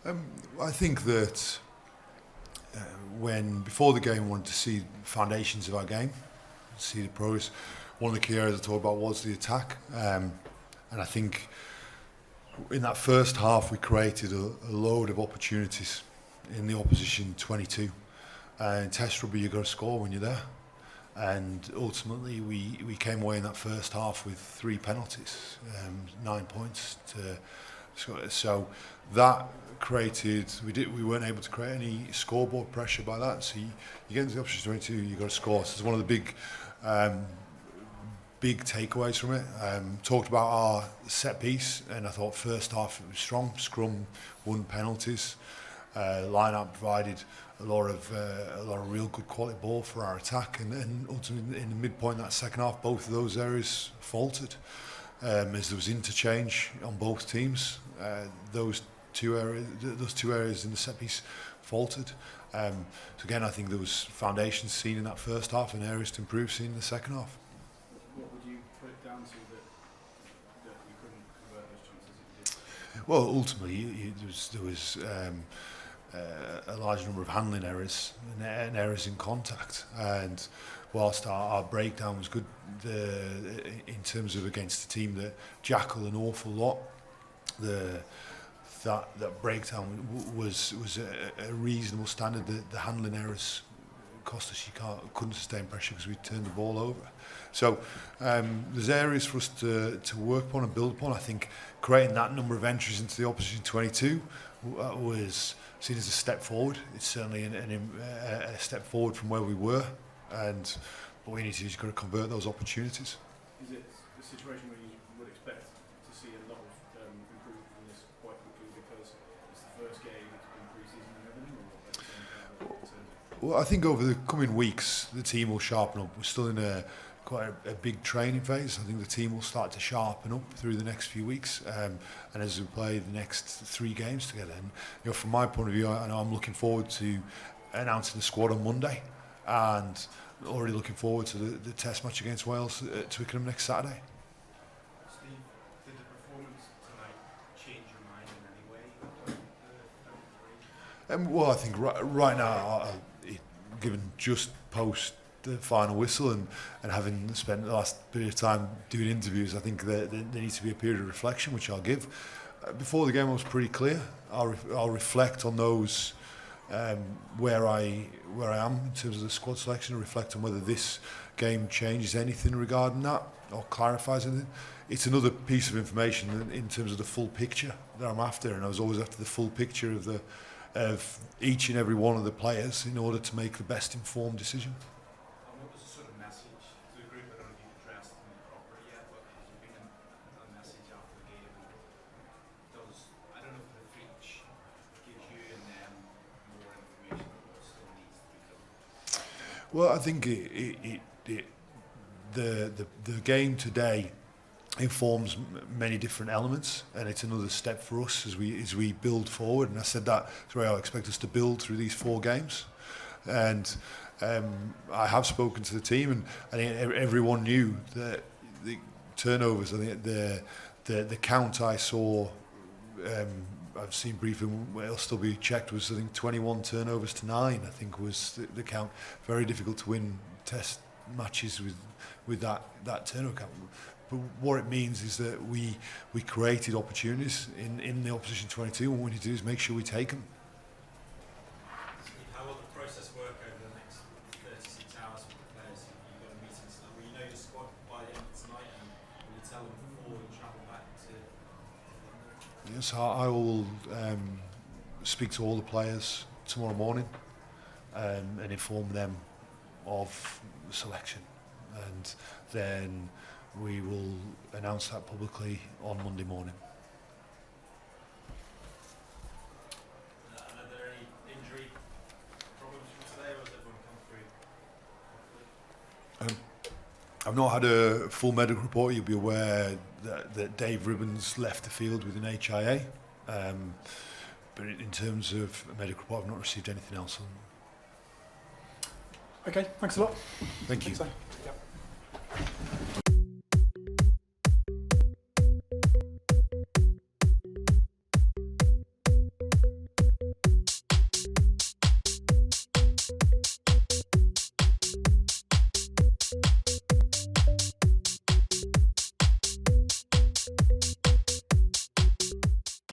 I think that before the game, we wanted to see the foundations of our game, see the progress. One of the key areas I talked about was the attack, and I think in that first half we created a load of opportunities in the opposition 22. In Test rugby, you've got to score when you're there, and ultimately we came away in that first half with 3 penalties, 9 points to score. So that created, we weren't able to create any scoreboard pressure by that. So you get into the opposition 22, you've got to score. So it's one of the big takeaways from it. Talked about our set piece, and I thought first half it was strong. Scrum won penalties. Line-out provided a lot of real good quality ball for our attack, and ultimately in the midpoint of that second half, both of those areas faltered as there was interchange on both teams. Those two areas in the set piece faltered. So again, I think there was foundations seen in that first half and areas to improve seen in the second half. What would you put it down to that you couldn't convert those chances that you did? Well, ultimately, there was a large number of handling errors and errors in contact. And whilst our breakdown was good in terms of against a team that jackal an awful lot, that breakdown was a reasonable standard. The handling errors cost us. Couldn't sustain pressure because we turned the ball over. So there's areas for us to work upon and build upon. I think creating that number of entries into the opposition 22 was seen as a step forward. It's certainly a step forward from where we were, but what we need to do is got to convert those opportunities. Is it a situation where you would expect to see a lot of improvement in this quite quickly because it's the first game, it's been pre-season and everything, or at the same time? Well, I think over the coming weeks the team will sharpen up. We're still in quite a big training phase. I think the team will start to sharpen up through the next few weeks, and as we play the next 3 games together. And from my point of view, I know I'm looking forward to announcing the squad on Monday, and already looking forward to the test match against Wales at Twickenham next Saturday. Steve, did the performance tonight change your mind in any way? Well, I think right now, given just post the final whistle and having spent the last period of time doing interviews, I think there needs to be a period of reflection, which I'll give. Before the game, I was pretty clear. I'll reflect on those where I am in terms of the squad selection, and reflect on whether this game changes anything regarding that or clarifies anything. It's another piece of information in terms of the full picture that I'm after, and I was always after the full picture of each and every one of the players in order to make the best informed decision. And what was the sort of message to the group? I don't know if you've addressed them properly yet, but has there been a message after the game? I don't know if the reach gives you and them more information on what still needs to be done? Well, I think the game today informs many different elements, and it's another step for us as we build forward. And I said that's where I expect us to build through these 4 games. And I have spoken to the team, and I think everyone knew that the turnovers. I think the count I saw, I've seen briefly, it'll still be checked, was I think 21 turnovers to 9. I think was the count. Very difficult to win test matches with that turnover count. But what it means is that we created opportunities in the opposition 22, and what we need to do is make sure we take them. How will the process work over the next 36 hours with the players? You've got a meeting tonight. Will you know your squad by the end of tonight, and will you tell them before you travel back to London? Yes, I will speak to all the players tomorrow morning and inform them of the selection, and then we will announce that publicly on Monday morning. And are there any injury problems from today, or has everyone come through? I've not had a full medical report. You'll be aware that Dave Ribbons left the field with an HIA, but in terms of a medical report, I've not received anything else on. Okay, thanks a lot. Thank you. Thanks,